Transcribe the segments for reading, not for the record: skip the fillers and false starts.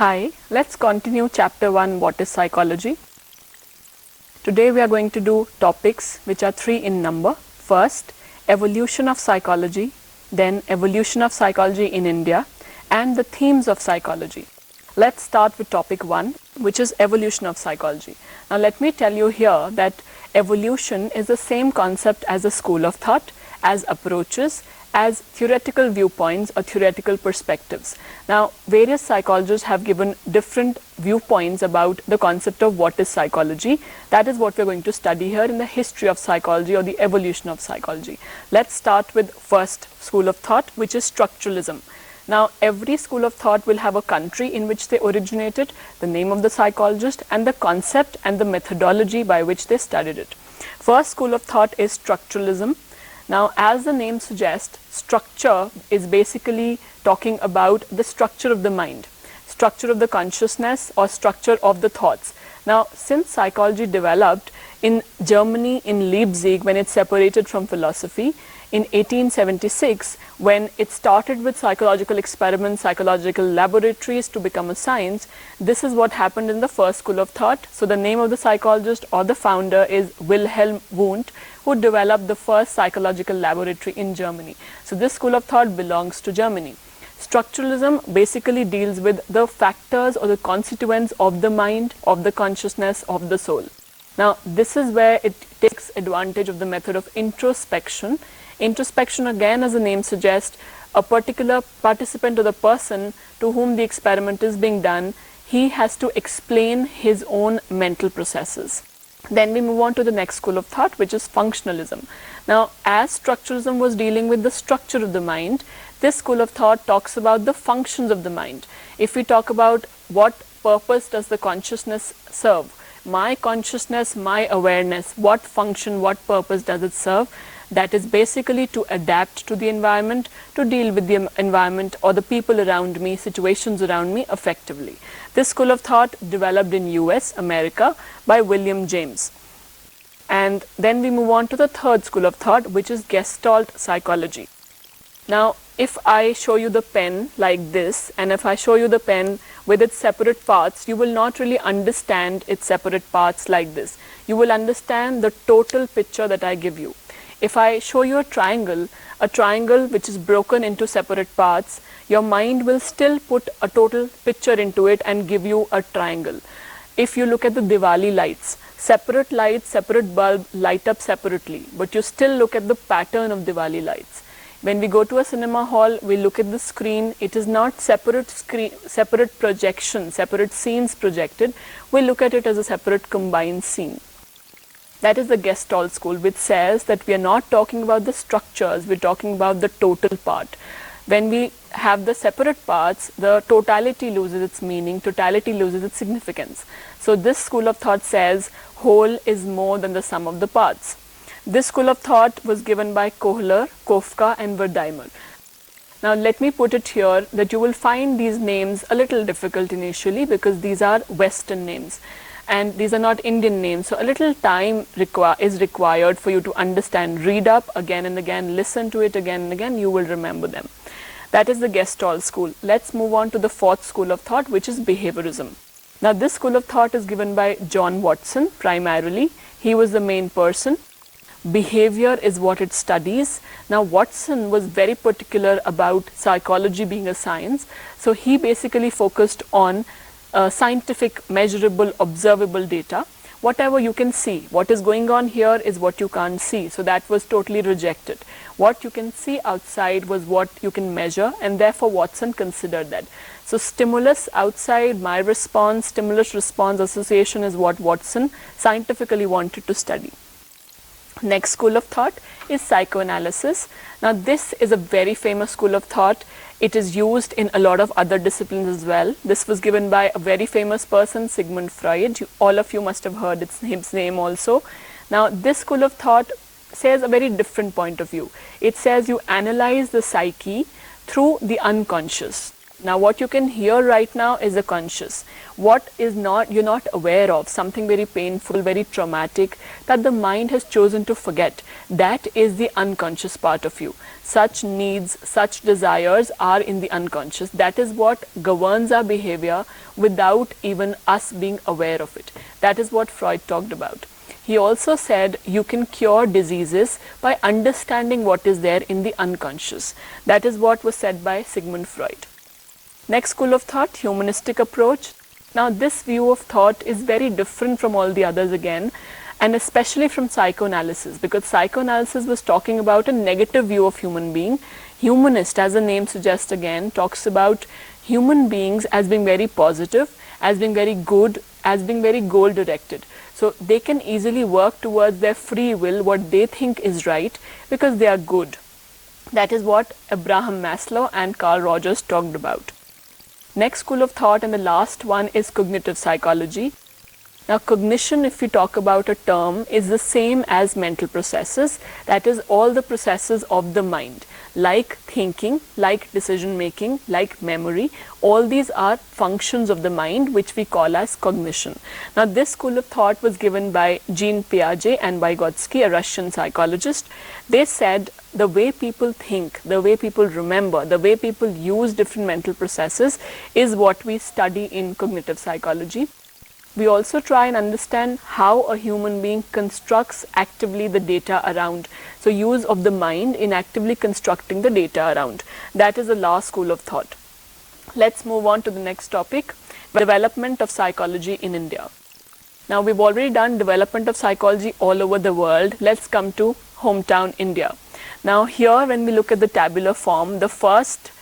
Hi, let's continue chapter 1, what is psychology. Today we are going to do topics which are 3 in number. First, evolution of psychology, then evolution of psychology in India, and the themes of psychology. Let's start with topic 1, which is evolution of psychology. Now let me tell you here that evolution is the same concept as a school of thought, as approaches, as theoretical viewpoints or theoretical perspectives. Now, various psychologists have given different viewpoints about the concept of what is psychology. That is what we are going to study here in the history of psychology or the evolution of psychology. Let's start with first school of thought, which is structuralism. Now, every school of thought will have a country in which they originated, the name of the psychologist, and the concept and the methodology by which they studied it. First school of thought is structuralism. Now, as the name suggests, structure is basically talking about the structure of the mind, structure of the consciousness, or structure of the thoughts. Now, since psychology developed in Germany in Leipzig when it separated from philosophy, in 1876 when it started with psychological experiments, psychological laboratories to become a science, this is what happened in the first school of thought. So the name of the psychologist or the founder is Wilhelm Wundt, who developed the first psychological laboratory in Germany. So this school of thought belongs to Germany. Structuralism basically deals with the factors or the constituents of the mind, of the consciousness, of the soul. Now, this is where it takes advantage of the method of introspection. Introspection, again, as the name suggests, a particular participant or the person to whom the experiment is being done, he has to explain his own mental processes. Then we move on to the next school of thought, which is functionalism. Now, as structuralism was dealing with the structure of the mind, this school of thought talks about the functions of the mind. If we talk about what purpose does the consciousness serve, my consciousness, my awareness, what function, what purpose does it serve? That is basically to adapt to the environment, to deal with the environment or the people around me, situations around me effectively. This school of thought developed in US, America by William James. And then we move on to the third school of thought, which is Gestalt psychology. Now, if I show you the pen like this, and if I show you the pen with its separate parts, you will not really understand its separate parts like this. You will understand the total picture that I give you. If I show you a triangle which is broken into separate parts, your mind will still put a total picture into it and give you a triangle. If you look at the Diwali lights, separate bulb light up separately, but you still look at the pattern of Diwali lights. When we go to a cinema hall, we look at the screen. It is not separate projection, separate scenes projected. We look at it as a separate combined scene. That is the Gestalt school, which says that we are not talking about the structures, we're talking about the total part. When we have the separate parts, the totality loses its meaning, totality loses its significance. So this school of thought says whole is more than the sum of the parts. This school of thought was given by Kohler, Kofka and Wertheimer. Now let me put it here that you will find these names a little difficult initially because these are Western names and these are not Indian names. So a little time is required for you to understand. Read up again and again, listen to it again and again, you will remember them. That is the Gestalt school. Let's move on to the fourth school of thought, which is behaviorism. Now this school of thought is given by John Watson primarily. He was the main person. Behavior is what it studies. Now Watson was very particular about psychology being a science. So he basically focused on scientific, measurable, observable data. Whatever you can see, what is going on here is what you can't see. So that was totally rejected. What you can see outside was what you can measure, and therefore Watson considered that. So stimulus outside, my response, stimulus-response association is what Watson scientifically wanted to study. Next school of thought is psychoanalysis. Now this is a very famous school of thought. It is used in a lot of other disciplines as well. This was given by a very famous person, Sigmund Freud. All of you must have heard his name also. Now this school of thought says a very different point of view. It says you analyze the psyche through the unconscious. Now what you can hear right now is the conscious. What is not, you're not aware of, something very painful, very traumatic, that the mind has chosen to forget. That is the unconscious part of you. Such needs, such desires are in the unconscious. That is what governs our behavior without even us being aware of it. That is what Freud talked about. He also said you can cure diseases by understanding what is there in the unconscious. That is what was said by Sigmund Freud. Next school of thought, humanistic approach. Now this view of thought is very different from all the others again, and especially from psychoanalysis, because psychoanalysis was talking about a negative view of human being. Humanist, as the name suggests again, talks about human beings as being very positive, as being very good, as being very goal directed. So they can easily work towards their free will, what they think is right, because they are good. That is what Abraham Maslow and Carl Rogers talked about. Next school of thought, and the last one, is cognitive psychology. Now cognition, if we talk about a term, is the same as mental processes. That is all the processes of the mind, like thinking, like decision making, like memory. All these are functions of the mind which we call as cognition. Now this school of thought was given by Jean Piaget and Vygotsky, a Russian psychologist. They said the way people think, the way people remember, the way people use different mental processes is what we study in cognitive psychology. We also try and understand how a human being constructs actively the data around. So use of the mind in actively constructing the data around. That is the last school of thought. Let's move on to the next topic, development of psychology in India. Now we've already done development of psychology all over the world. Let's come to hometown India. Now here, when we look at the tabular form, the first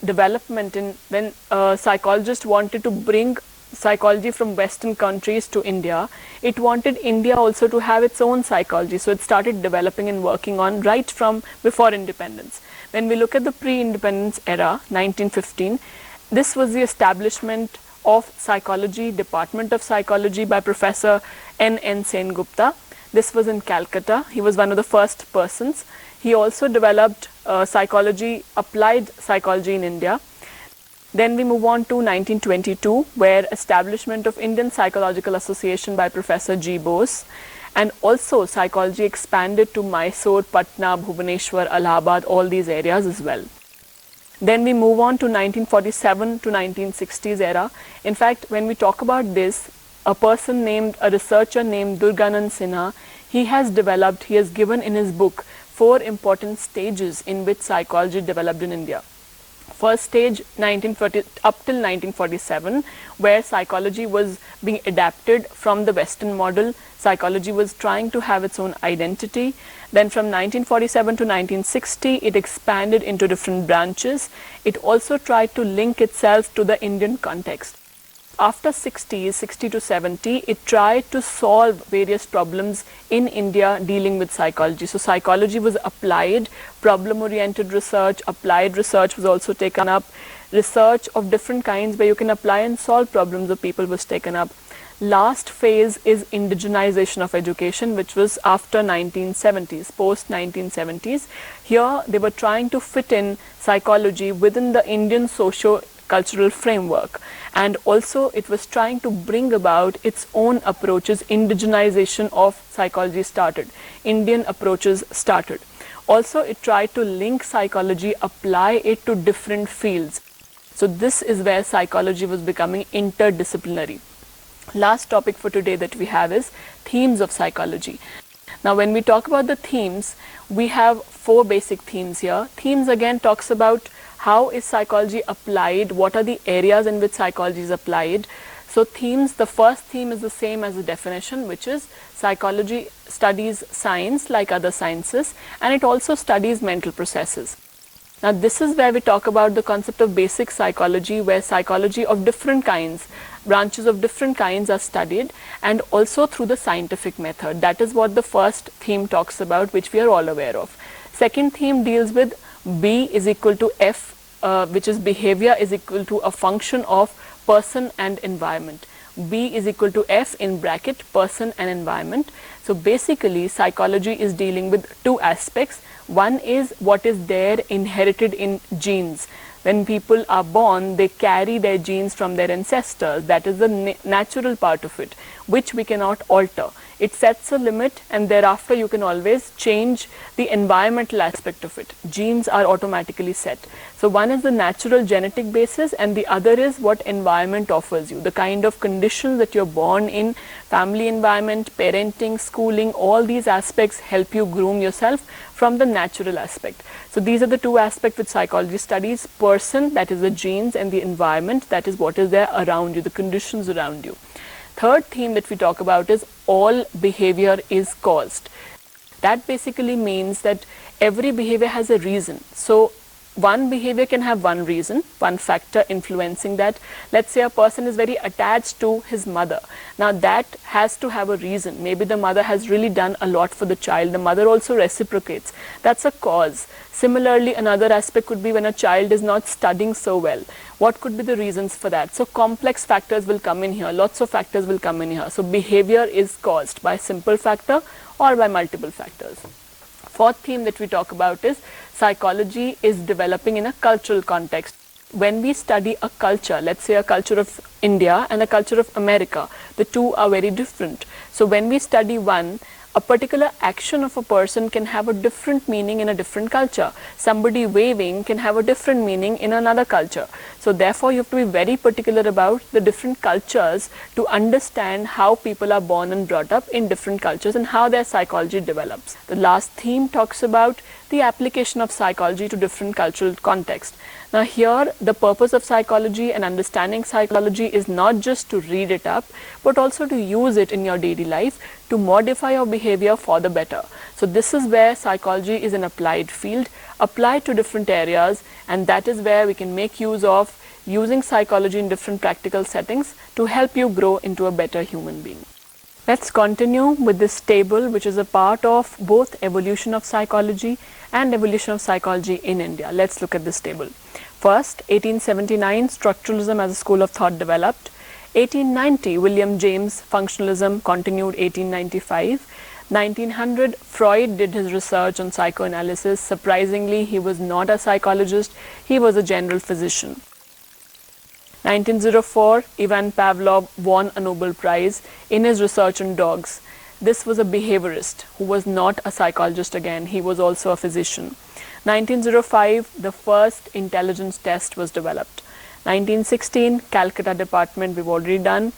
development in when psychologists wanted to bring psychology from Western countries to India, it wanted India also to have its own psychology. So it started developing and working on right from before independence. When we look at the pre-independence era, 1915, this was the establishment of psychology, Department of Psychology by Professor N.N. Sengupta. This was in Calcutta. He was one of the first persons. He also developed psychology, applied psychology in India. Then we move on to 1922, where establishment of Indian Psychological Association by Professor G. Bose, and also psychology expanded to Mysore, Patna, Bhubaneswar, Allahabad, all these areas as well. Then we move on to 1947 to 1960s era. In fact, when we talk about this, a researcher named Durganand Sinha, he has given in his book 4 important stages in which psychology developed in India. First stage, 1940 up till 1947, where psychology was being adapted from the Western model. Psychology was trying to have its own identity. Then from 1947 to 1960, it expanded into different branches. It also tried to link itself to the Indian context. After 60 to 70, it tried to solve various problems in India dealing with psychology. So psychology was applied, problem-oriented research, applied research was also taken up. Research of different kinds where you can apply and solve problems of people was taken up. Last phase is indigenization of education, which was after 1970s, post 1970s. Here they were trying to fit in psychology within the Indian socio-cultural framework, and also it was trying to bring about its own approaches. Indigenization of psychology started, Indian approaches started. Also it tried to link psychology, apply it to different fields. So this is where psychology was becoming interdisciplinary. Last topic for today that we have is themes of psychology. Now when we talk about the themes, we have 4 basic themes here. Themes again talks about how is psychology applied, what are the areas in which psychology is applied. So themes, the first theme is the same as the definition, which is psychology studies science like other sciences, and it also studies mental processes. Now this is where we talk about the concept of basic psychology, where psychology of different kinds, branches of different kinds are studied, and also through the scientific method. That is what the first theme talks about, which we are all aware of. Second theme deals with B is equal to F, which is behavior is equal to a function of person and environment. B is equal to F in bracket, person and environment. So basically psychology is dealing with 2 aspects. One is what is there inherited in genes. When people are born, they carry their genes from their ancestors. That is the natural part of it, which we cannot alter. It sets a limit, and thereafter you can always change the environmental aspect of it. Genes are automatically set. So one is the natural genetic basis, and the other is what environment offers you, the kind of conditions that you're born in, family environment, parenting, schooling, all these aspects help you groom yourself from the natural aspect. So these are the two aspects which psychology studies: person, that is the genes, and the environment, that is what is there around you, the conditions around you. Third theme that we talk about is all behavior is caused. That basically means that every behavior has a reason. So one behavior can have one reason, one factor influencing that. Let's say a person is very attached to his mother. Now that has to have a reason. Maybe the mother has really done a lot for the child. The mother also reciprocates. That's a cause. Similarly, another aspect could be when a child is not studying so well. What could be the reasons for that? So complex factors will come in here. Lots of factors will come in here. So behavior is caused by simple factor or by multiple factors. Fourth theme that we talk about is psychology is developing in a cultural context. When we study a culture, let's say a culture of India and a culture of America, the two are very different. So when we study one, a particular action of a person can have a different meaning in a different culture. Somebody waving can have a different meaning in another culture. So therefore you have to be very particular about the different cultures to understand how people are born and brought up in different cultures and how their psychology develops. The last theme talks about the application of psychology to different cultural contexts. Now here the purpose of psychology and understanding psychology is not just to read it up, but also to use it in your daily life to modify your behavior for the better. So this is where psychology is an applied field, applied to different areas, and that is where we can make use of using psychology in different practical settings to help you grow into a better human being. Let's continue with this table, which is a part of both evolution of psychology and evolution of psychology in India. Let's look at this table. First, 1879, structuralism as a school of thought developed. 1890, William James, functionalism continued. 1895. 1900, Freud did his research on psychoanalysis. Surprisingly, he was not a psychologist, he was a general physician. 1904, Ivan Pavlov won a Nobel Prize in his research on dogs. This was a behaviorist who was not a psychologist again, he was also a physician. 1905, the first intelligence test was developed. 1916, Calcutta department, we've already done.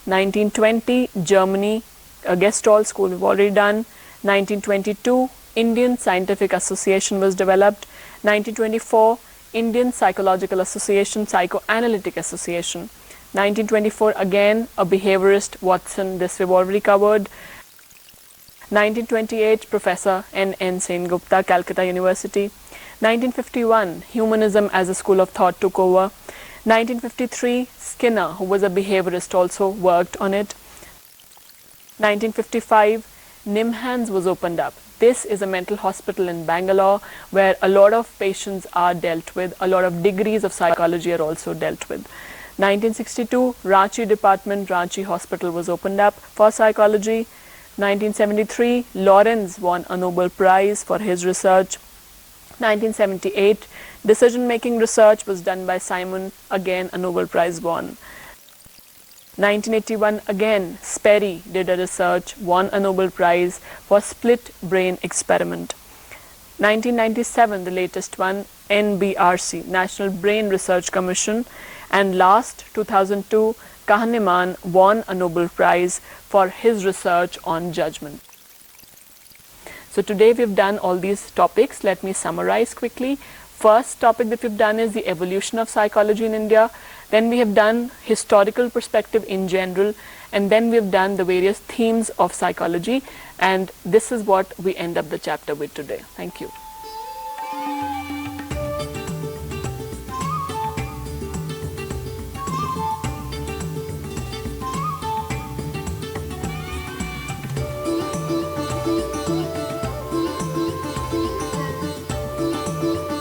1920, Germany, a Gestalt school, we've already done. 1922, Indian Scientific Association was developed. 1924, Indian Psychological Association, Psychoanalytic Association. 1924, again a behaviorist, Watson, this we've already covered. 1928, Professor N.N. Sengupta, Calcutta University. 1951, Humanism as a school of thought took over. 1953, Skinner, who was a behaviorist, also worked on it. 1955, NIMHANS was opened up. This is a mental hospital in Bangalore where a lot of patients are dealt with, a lot of degrees of psychology are also dealt with. 1962, Ranchi department, Ranchi hospital was opened up for psychology. 1973, Lawrence won a Nobel Prize for his research. 1978, decision-making research was done by Simon, again a Nobel Prize won. 1981, again Sperry did a research, won a Nobel Prize for split brain experiment. 1997, the latest one, NBRC, National Brain Research Commission, and last 2002, Kahneman won a Nobel Prize for his research on judgment. So today we've done all these topics. Let me summarize quickly. First topic that we've done is the evolution of psychology in India. Then we have done historical perspective in general, and then we've done the various themes of psychology, and this is what we end up the chapter with today. Thank you.